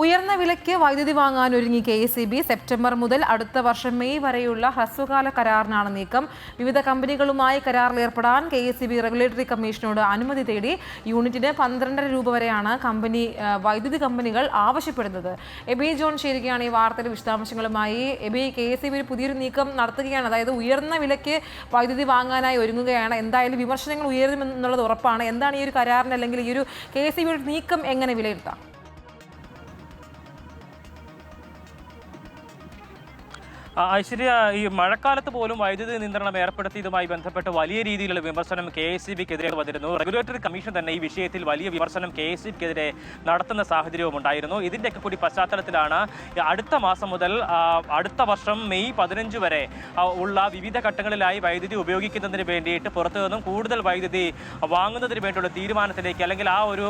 ഉയർന്ന വിലയ്ക്ക് വൈദ്യുതി വാങ്ങാൻ ഒരുങ്ങി KECB. സെപ്റ്റംബർ മുതൽ അടുത്ത വർഷം മെയ് വരെയുള്ള ഹ്രസ്വകാല കരാറിനാണ് നീക്കം. വിവിധ കമ്പനികളുമായി കരാറിൽ ഏർപ്പെടാൻ KECB റെഗുലേറ്ററി കമ്മീഷനോട് അനുമതി തേടി. യൂണിറ്റിന് 12.5 രൂപ വരെയാണ് വൈദ്യുതി കമ്പനികൾ ആവശ്യപ്പെടുന്നത്. എബി ജോൺ ചേരുകയാണ് ഈ വാർത്തയുടെ വിശദാംശങ്ങളുമായി. എബി, KECB പുതിയൊരു നീക്കം നടത്തുകയാണ്, അതായത് ഉയർന്ന വിലയ്ക്ക് വൈദ്യുതി വാങ്ങാനായി ഒരുങ്ങുകയാണ്. എന്തായാലും വിമർശനങ്ങൾ ഉയരുമെന്നുള്ളത് ഉറപ്പാണ്. എന്താണ് ഈ ഒരു കരാറിന് അല്ലെങ്കിൽ ഈ ഒരു KECB നീക്കം എങ്ങനെ വിലയിരുത്താം? ഐശ്വര്യ, ഈ മഴക്കാലത്ത് പോലും വൈദ്യുതി നിയന്ത്രണം ഏർപ്പെടുത്തിയതുമായി ബന്ധപ്പെട്ട് വലിയ രീതിയിലുള്ള വിമർശനം KECBക്കെതിരെ വന്നിരുന്നു. റെഗുലേറ്ററി കമ്മീഷൻ തന്നെ ഈ വിഷയത്തിൽ വലിയ വിമർശനം KECBക്കെതിരെ നടത്തുന്ന സാഹചര്യവും ഉണ്ടായിരുന്നു. ഇതിൻ്റെയൊക്കെ കൂടി പശ്ചാത്തലത്തിലാണ് അടുത്ത മാസം മുതൽ അടുത്ത വർഷം മെയ് 15 വരെ ഉള്ള വിവിധ ഘട്ടങ്ങളിലായി വൈദ്യുതി ഉപയോഗിക്കുന്നതിന് വേണ്ടിയിട്ട് പുറത്തു നിന്നും കൂടുതൽ വൈദ്യുതി വാങ്ങുന്നതിന് വേണ്ടിയുള്ള തീരുമാനത്തിലേക്ക് അല്ലെങ്കിൽ ആ ഒരു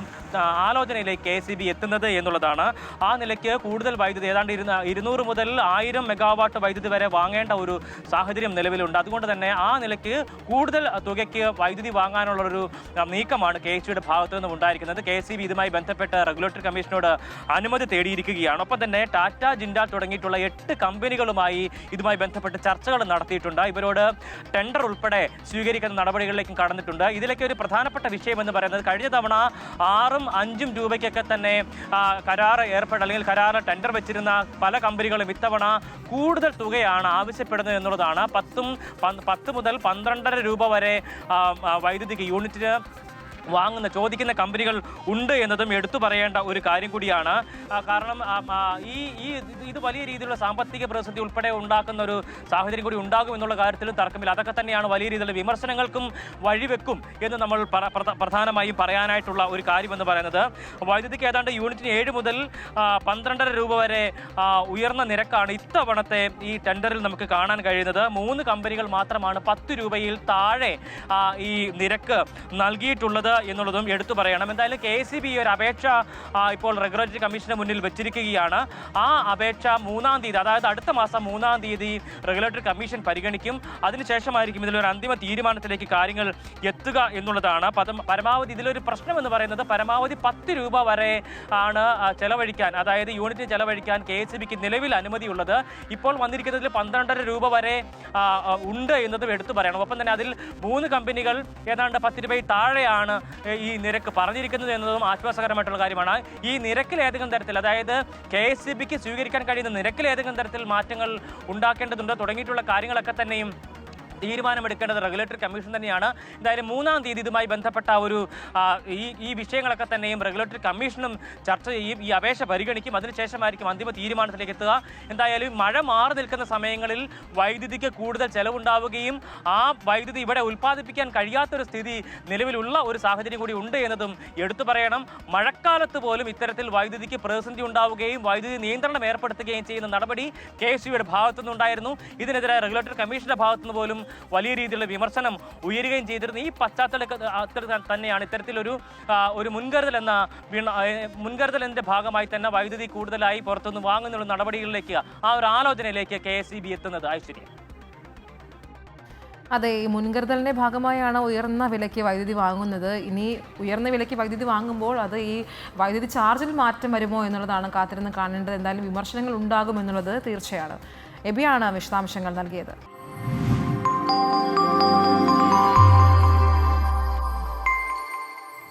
ആലോചനയിലേക്ക് KECB എത്തുന്നത് എന്നുള്ളതാണ്. ആ നിലയ്ക്ക് കൂടുതൽ വൈദ്യുതി ഏതാണ്ട് 200 മുതൽ 1000 മെഗാവാട്ട് വൈദ്യുതി വരെ വാങ്ങേണ്ട ഒരു സാഹചര്യം നിലവിലുണ്ട്. അതുകൊണ്ട് തന്നെ ആ നിലയ്ക്ക് കൂടുതൽ തുകയ്ക്ക് വൈദ്യുതി വാങ്ങാനുള്ളൊരു നീക്കമാണ് KECBയുടെ ഭാഗത്തു നിന്നും ഉണ്ടായിരിക്കുന്നത്. KECB ഇതുമായി ബന്ധപ്പെട്ട് റെഗുലേറ്ററി കമ്മീഷനോട് അനുമതി തേടിയിരിക്കുകയാണ്. ഒപ്പം തന്നെ ടാറ്റ, ജിൻഡാൽ തുടങ്ങിയിട്ടുള്ള 8 കമ്പനികളുമായി ഇതുമായി ബന്ധപ്പെട്ട് ചർച്ചകൾ നടത്തിയിട്ടുണ്ട്. ഇവരോട് ടെൻഡർ ഉൾപ്പെടെ സ്വീകരിക്കുന്ന നടപടികളിലേക്കും കടന്നിട്ടുണ്ട്. ഇതിലേക്ക് ഒരു പ്രധാനപ്പെട്ട വിഷയം എന്ന് പറയുന്നത്, കഴിഞ്ഞ തവണ 6ഉം 5ഉം രൂപയ്ക്കൊക്കെ തന്നെ കരാർ അല്ലെങ്കിൽ കരാർ ടെൻഡർ വെച്ചിരുന്ന പല കമ്പനികളും ഇത്തവണ കൂടുതൽ തുകയാണ് ആവശ്യപ്പെടുന്നത് എന്നുള്ളതാണ്. 10 മുതൽ 12.5 രൂപ വരെ വൈദ്യുതിക്ക് യൂണിറ്റിന് ചോദിക്കുന്ന കമ്പനികൾ ഉണ്ട് എന്നതും എടുത്തു പറയേണ്ട ഒരു കാര്യം കൂടിയാണ്. കാരണം ഇത് വലിയ രീതിയിലുള്ള സാമ്പത്തിക പ്രതിസന്ധി ഉൾപ്പെടെ ഉണ്ടാക്കുന്ന ഒരു സാഹചര്യം കൂടി ഉണ്ടാകും എന്നുള്ള കാര്യത്തിലും തർക്കമില്ല. അതൊക്കെ തന്നെയാണ് വലിയ രീതിയിലുള്ള വിമർശനങ്ങൾക്കും വഴിവെക്കും എന്ന് നമ്മൾ പ്രധാനമായും പറയാനായിട്ടുള്ള ഒരു കാര്യമെന്ന് പറയുന്നത്. വൈദ്യുതിക്ക് ഏതാണ്ട് യൂണിറ്റിന് 7 മുതൽ 12.5 രൂപ വരെ ഉയർന്ന നിരക്കാണ് ഇത്തവണത്തെ ഈ ടെൻഡറിൽ നമുക്ക് കാണാൻ കഴിയുന്നത്. 3 കമ്പനികൾ മാത്രമാണ് 10 രൂപയിൽ താഴെ ഈ നിരക്ക് നൽകിയിട്ടുള്ളത് എന്നുള്ളതും എടുത്തു പറയണം. എന്തായാലും KECB ഈ ഒരു അപേക്ഷ ഇപ്പോൾ റെഗുലേറ്ററി കമ്മീഷന് മുന്നിൽ വെച്ചിരിക്കുകയാണ്. ആ അപേക്ഷ 3-ാം തീയതി, അതായത് അടുത്ത മാസം 3-ാം തീയതി റെഗുലേറ്ററി കമ്മീഷൻ പരിഗണിക്കും. അതിനുശേഷമായിരിക്കും ഇതിലൊരു അന്തിമ തീരുമാനത്തിലേക്ക് കാര്യങ്ങൾ എത്തുക എന്നുള്ളതാണ്. പരമാവധി ഇതിലൊരു പ്രശ്നം എന്ന് പറയുന്നത്, പരമാവധി 10 രൂപ വരെ ആണ് ചെലവഴിക്കാൻ, അതായത് യൂണിറ്റിന് ചെലവഴിക്കാൻ KECBക്ക് നിലവിൽ അനുമതിയുള്ളത്. ഇപ്പോൾ വന്നിരിക്കുന്നതിൽ 12.5 രൂപ വരെ ഉണ്ട് എന്നതും എടുത്തു പറയണം. ഒപ്പം തന്നെ അതിൽ 3 കമ്പനികൾ ഏതാണ്ട് 10 രൂപയിൽ താഴെയാണ് ഈ നിരക്ക് പറഞ്ഞിരിക്കുന്നത് എന്നതും ആശ്വാസകരമായിട്ടുള്ള കാര്യമാണ്. ഈ നിരക്കിൽ ഏതെങ്കിലും തരത്തിൽ, അതായത് KECBക്ക് സ്വീകരിക്കാൻ കഴിയുന്ന നിരക്കിൽ ഏതെങ്കിലും തരത്തിൽ മാറ്റങ്ങൾ ഉണ്ടാക്കേണ്ടതുണ്ട് തുടങ്ങിയിട്ടുള്ള കാര്യങ്ങളൊക്കെ തന്നെയും തീരുമാനമെടുക്കേണ്ടത് റെഗുലേറ്ററി കമ്മീഷൻ തന്നെയാണ്. എന്തായാലും 3-ാം തീയതി ഇതുമായി ബന്ധപ്പെട്ട ഈ വിഷയങ്ങളൊക്കെ തന്നെയും റെഗുലേറ്ററി കമ്മീഷനും ചർച്ച ചെയ്യും. ഈ അപേക്ഷ പരിഗണിക്കും. അതിനുശേഷമായിരിക്കും അന്തിമ തീരുമാനത്തിലേക്ക് എത്തുക. എന്തായാലും മഴ മാറി നിൽക്കുന്ന സമയങ്ങളിൽ വൈദ്യുതിക്ക് കൂടുതൽ ചെലവുണ്ടാവുകയും ആ വൈദ്യുതി ഇവിടെ ഉൽപ്പാദിപ്പിക്കാൻ കഴിയാത്തൊരു സ്ഥിതി നിലവിലുള്ള ഒരു സാഹചര്യം കൂടി ഉണ്ട് എന്നതും എടുത്തു പറയണം. മഴക്കാലത്ത് പോലും ഇത്തരത്തിൽ വൈദ്യുതിക്ക് പ്രതിസന്ധി ഉണ്ടാവുകയും വൈദ്യുതി നിയന്ത്രണം ഏർപ്പെടുത്തുകയും ചെയ്യുന്ന നടപടി KECBയുടെ ഭാഗത്തുനിന്നുണ്ടായിരുന്നു. ഇതിനെതിരെ റെഗുലേറ്ററി കമ്മീഷന്റെ ഭാഗത്തുനിന്ന് പോലും വലിയ രീതിയിലുള്ള വിമർശനം ഉയരുകയും ചെയ്തിരുന്നു. ഈ പശ്ചാത്തലത്തിൽ തന്നെയാണ് ഇത്തരത്തിലൊരു മുൻകരുതലിന്റെ ഭാഗമായി തന്നെ വൈദ്യുതി കൂടുതലായി പുറത്തുനിന്ന് വാങ്ങുന്നുള്ള നടപടികളിലേക്ക്, ആ ഒരു ആലോചനയിലേക്ക് KECB എത്തുന്നത്. ഐശ്വര്യ, അതെ, ഈ മുൻകരുതലിൻ്റെ ഭാഗമായാണ് ഉയർന്ന വിലയ്ക്ക് വൈദ്യുതി വാങ്ങുന്നത്. ഇനി ഉയർന്ന വിലയ്ക്ക് വൈദ്യുതി വാങ്ങുമ്പോൾ അത് ഈ വൈദ്യുതി ചാർജിൽ മാറ്റം വരുമോ എന്നുള്ളതാണ് കാത്തിരുന്ന് കാണേണ്ടത്. എന്തായാലും വിമർശനങ്ങൾ ഉണ്ടാകുമെന്നുള്ളത് തീർച്ചയാണ്. എബിയാണ് വിശദാംശങ്ങൾ നൽകിയത്.